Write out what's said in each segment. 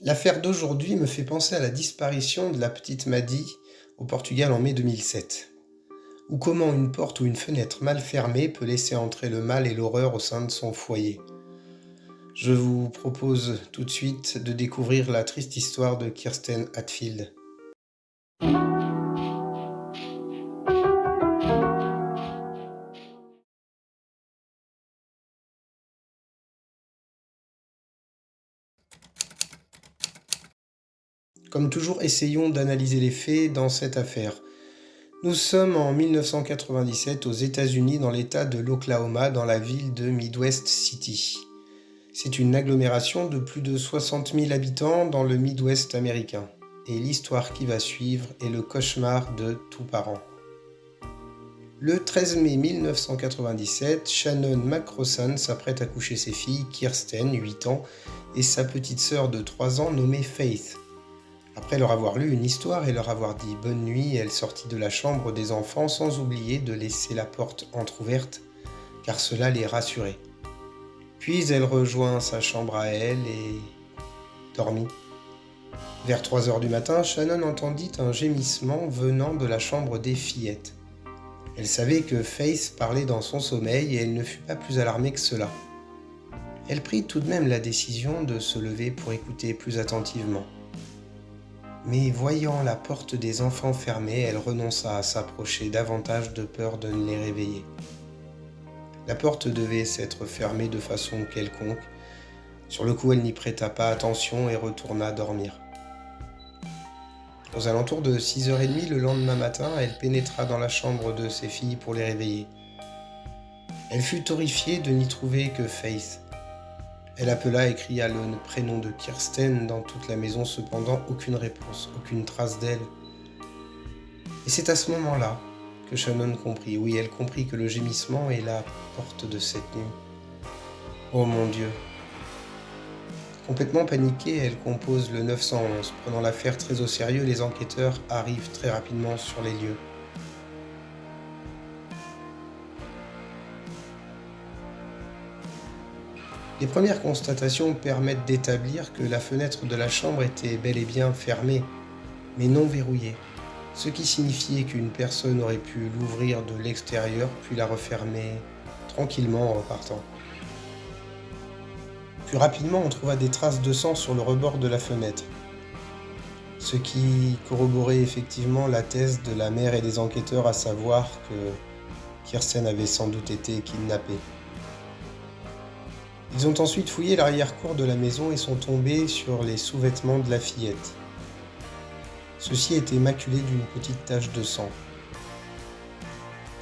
L'affaire d'aujourd'hui me fait penser à la disparition de la petite Maddy au Portugal en mai 2007, ou comment une porte ou une fenêtre mal fermée peut laisser entrer le mal et l'horreur au sein de son foyer. Je vous propose tout de suite de découvrir la triste histoire de Kirsten Hatfield. Comme toujours, essayons d'analyser les faits dans cette affaire. Nous sommes en 1997 aux États-Unis dans l'État de l'Oklahoma, dans la ville de Midwest City. C'est une agglomération de plus de 60 000 habitants dans le Midwest américain. Et l'histoire qui va suivre est le cauchemar de tout parent. Le 13 mai 1997, Shannon McCrossan s'apprête à coucher ses filles, Kirsten, 8 ans, et sa petite sœur de 3 ans nommée Faith. Après leur avoir lu une histoire et leur avoir dit bonne nuit, elle sortit de la chambre des enfants sans oublier de laisser la porte entr'ouverte, car cela les rassurait. Puis elle rejoint sa chambre à elle et dormit. Vers 3 heures du matin, Shannon entendit un gémissement venant de la chambre des fillettes. Elle savait que Faith parlait dans son sommeil et elle ne fut pas plus alarmée que cela. Elle prit tout de même la décision de se lever pour écouter plus attentivement. Mais voyant la porte des enfants fermée, elle renonça à s'approcher davantage de peur de ne les réveiller. La porte devait s'être fermée de façon quelconque. Sur le coup, elle n'y prêta pas attention et retourna dormir. Aux alentours de 6h30 le lendemain matin, elle pénétra dans la chambre de ses filles pour les réveiller. Elle fut horrifiée de n'y trouver que Faith. Elle appela et cria le prénom de Kirsten dans toute la maison, cependant aucune réponse, aucune trace d'elle. Et c'est à ce moment-là que Shannon comprit. Oui, elle comprit que le gémissement est la porte de cette nuit. Oh mon Dieu! Complètement paniquée, elle compose le 911. Prenant l'affaire très au sérieux, les enquêteurs arrivent très rapidement sur les lieux. Les premières constatations permettent d'établir que la fenêtre de la chambre était bel et bien fermée, mais non verrouillée, ce qui signifiait qu'une personne aurait pu l'ouvrir de l'extérieur puis la refermer tranquillement en repartant. Plus rapidement, on trouva des traces de sang sur le rebord de la fenêtre, ce qui corroborait effectivement la thèse de la mère et des enquêteurs, à savoir que Kirsten avait sans doute été kidnappée. Ils ont ensuite fouillé l'arrière-cour de la maison et sont tombés sur les sous-vêtements de la fillette. Ceux-ci étaient maculés d'une petite tache de sang.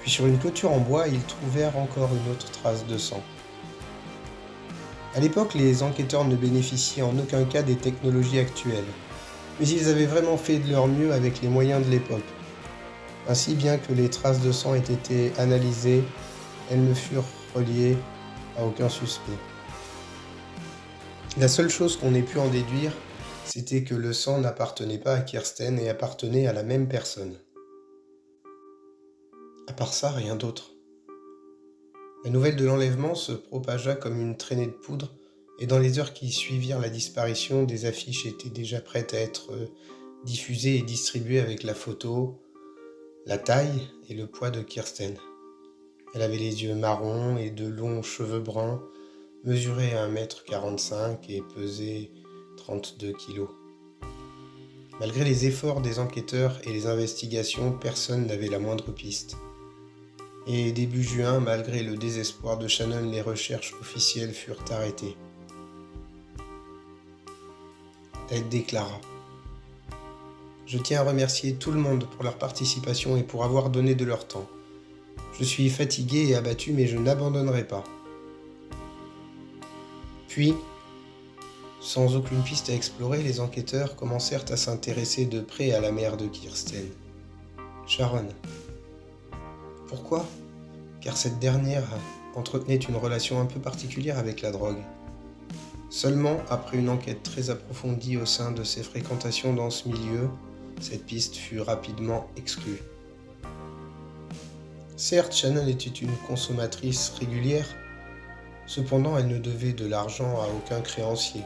Puis sur une clôture en bois, ils trouvèrent encore une autre trace de sang. À l'époque, les enquêteurs ne bénéficiaient en aucun cas des technologies actuelles, mais ils avaient vraiment fait de leur mieux avec les moyens de l'époque. Ainsi, bien que les traces de sang aient été analysées, elles ne furent reliées à aucun suspect. La seule chose qu'on ait pu en déduire, c'était que le sang n'appartenait pas à Kirsten et appartenait à la même personne. À part ça, rien d'autre. La nouvelle de l'enlèvement se propagea comme une traînée de poudre, et dans les heures qui suivirent la disparition, des affiches étaient déjà prêtes à être diffusées et distribuées avec la photo, la taille et le poids de Kirsten. Elle avait les yeux marrons et de longs cheveux bruns, mesurait 1,45 m et pesait 32 kg. Malgré les efforts des enquêteurs et les investigations, personne n'avait la moindre piste. Et début juin, malgré le désespoir de Shannon, les recherches officielles furent arrêtées. Elle déclara : « Je tiens à remercier tout le monde pour leur participation et pour avoir donné de leur temps. Je suis fatiguée et abattue, mais je n'abandonnerai pas. » Puis, sans aucune piste à explorer, les enquêteurs commencèrent à s'intéresser de près à la mère de Kirsten, Sharon. Pourquoi ? Car cette dernière entretenait une relation un peu particulière avec la drogue. Seulement, après une enquête très approfondie au sein de ses fréquentations dans ce milieu, cette piste fut rapidement exclue. Certes, Shannon était une consommatrice régulière, cependant elle ne devait de l'argent à aucun créancier.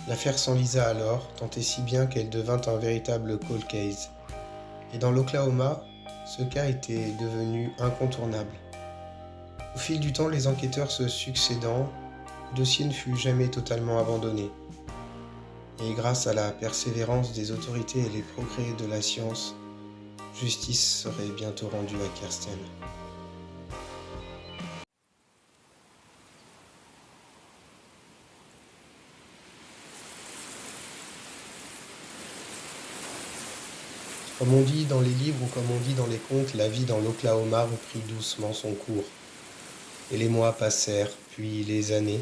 L'affaire s'enlisa alors, tant et si bien qu'elle devint un véritable cold case. Et dans l'Oklahoma, ce cas était devenu incontournable. Au fil du temps, les enquêteurs se succédant, le dossier ne fut jamais totalement abandonné. Et grâce à la persévérance des autorités et les progrès de la science, justice serait bientôt rendue à Kirsten. Comme on dit dans les livres ou comme on dit dans les contes, la vie dans l'Oklahoma reprit doucement son cours. Et les mois passèrent, puis les années.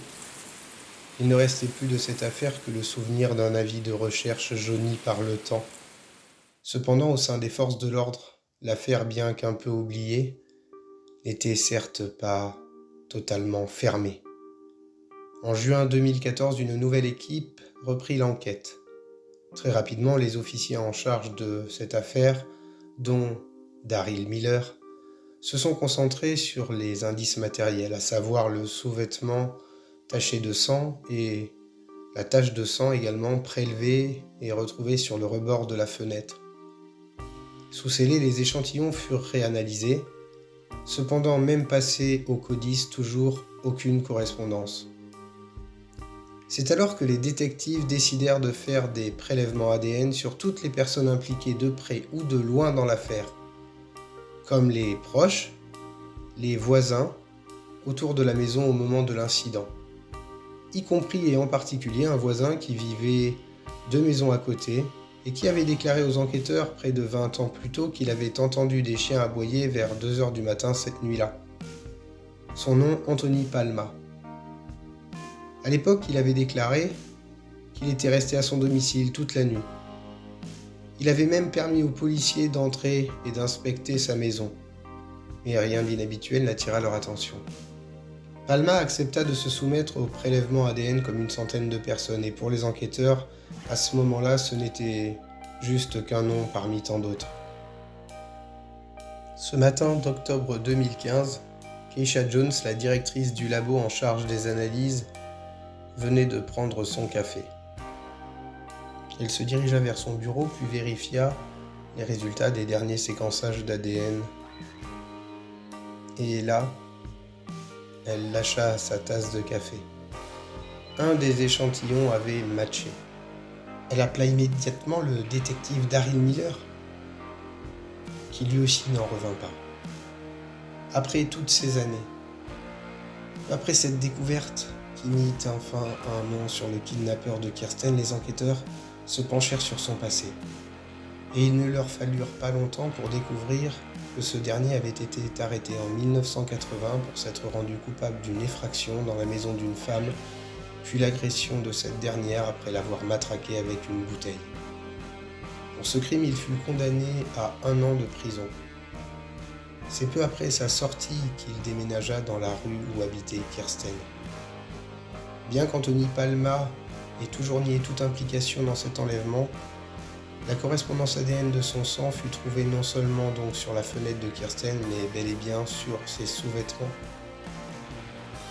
Il ne restait plus de cette affaire que le souvenir d'un avis de recherche jauni par le temps. Cependant, au sein des forces de l'ordre, l'affaire, bien qu'un peu oubliée, n'était certes pas totalement fermée. En juin 2014, une nouvelle équipe reprit l'enquête. Très rapidement, les officiers en charge de cette affaire, dont Daryl Miller, se sont concentrés sur les indices matériels, à savoir le sous-vêtement taché de sang et la tache de sang également prélevée et retrouvée sur le rebord de la fenêtre. Sous scellé, les échantillons furent réanalysés. Cependant, même passé au codis, toujours aucune correspondance. C'est alors que les détectives décidèrent de faire des prélèvements ADN sur toutes les personnes impliquées de près ou de loin dans l'affaire, comme les proches, les voisins, autour de la maison au moment de l'incident, y compris et en particulier un voisin qui vivait 2 maisons à côté et qui avait déclaré aux enquêteurs près de 20 ans plus tôt qu'il avait entendu des chiens aboyer vers 2 heures du matin cette nuit-là. Son nom, Anthony Palma. À l'époque, il avait déclaré qu'il était resté à son domicile toute la nuit. Il avait même permis aux policiers d'entrer et d'inspecter sa maison. Mais rien d'inhabituel n'attira leur attention. Palma accepta de se soumettre au prélèvement ADN comme une centaine de personnes, et pour les enquêteurs, à ce moment-là, ce n'était juste qu'un nom parmi tant d'autres. Ce matin d'octobre 2015, Keisha Jones, la directrice du labo en charge des analyses, venait de prendre son café. Elle se dirigea vers son bureau puis vérifia les résultats des derniers séquençages d'ADN. Et là, elle lâcha sa tasse de café. Un des échantillons avait matché. Elle appela immédiatement le détective Daryl Miller, qui lui aussi n'en revint pas. Après toutes ces années, après cette découverte qui mit enfin un nom sur le kidnappeur de Kirsten, les enquêteurs se penchèrent sur son passé. Et il ne leur fallurent pas longtemps pour découvrir que ce dernier avait été arrêté en 1980 pour s'être rendu coupable d'une effraction dans la maison d'une femme, puis l'agression de cette dernière après l'avoir matraquée avec une bouteille. Pour ce crime, il fut condamné à 1 an de prison. C'est peu après sa sortie qu'il déménagea dans la rue où habitait Kirsten. Bien qu'Anthony Palma ait toujours nié toute implication dans cet enlèvement, la correspondance ADN de son sang fut trouvée non seulement donc sur la fenêtre de Kirsten, mais bel et bien sur ses sous-vêtements.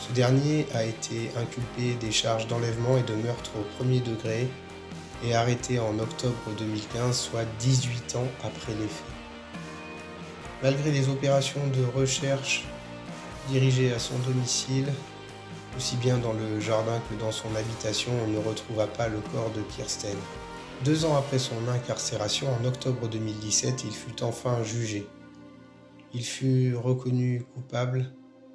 Ce dernier a été inculpé des charges d'enlèvement et de meurtre au premier degré et arrêté en octobre 2015, soit 18 ans après les faits. Malgré les opérations de recherche dirigées à son domicile, aussi bien dans le jardin que dans son habitation, on ne retrouva pas le corps de Kirsten. 2 ans après son incarcération, en octobre 2017, il fut enfin jugé. Il fut reconnu coupable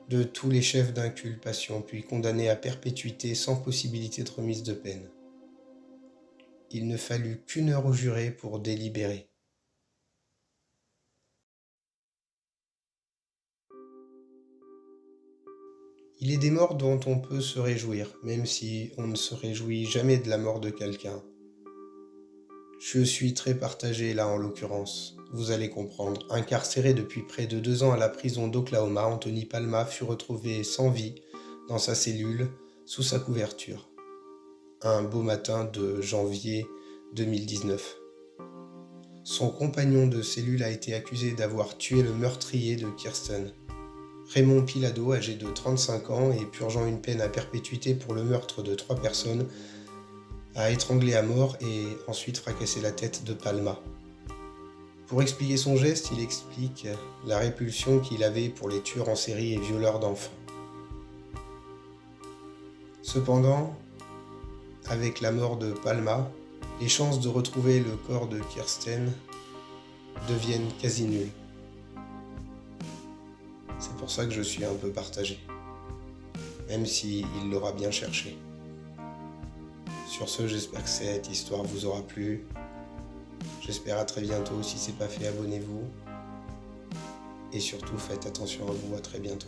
de tous les chefs d'inculpation, puis condamné à perpétuité sans possibilité de remise de peine. Il ne fallut qu'1 heure au juré pour délibérer. Il est des morts dont on peut se réjouir, même si on ne se réjouit jamais de la mort de quelqu'un. Je suis très partagé là en l'occurrence. Vous allez comprendre. Incarcéré depuis près de 2 ans à la prison d'Oklahoma, Anthony Palma fut retrouvé sans vie dans sa cellule, sous sa couverture. Un beau matin de janvier 2019. Son compagnon de cellule a été accusé d'avoir tué le meurtrier de Kirsten. Raymond Pilado, âgé de 35 ans et purgeant une peine à perpétuité pour le meurtre de 3 personnes, a étranglé à mort et ensuite fracassé la tête de Palma. Pour expliquer son geste, il explique la répulsion qu'il avait pour les tueurs en série et violeurs d'enfants. Cependant, avec la mort de Palma, les chances de retrouver le corps de Kirsten deviennent quasi nulles. C'est pour ça que je suis un peu partagé, même s'il l'aura bien cherché. Sur ce, j'espère que cette histoire vous aura plu. J'espère à très bientôt. Si ce n'est pas fait, abonnez-vous. Et surtout, faites attention à vous. À très bientôt.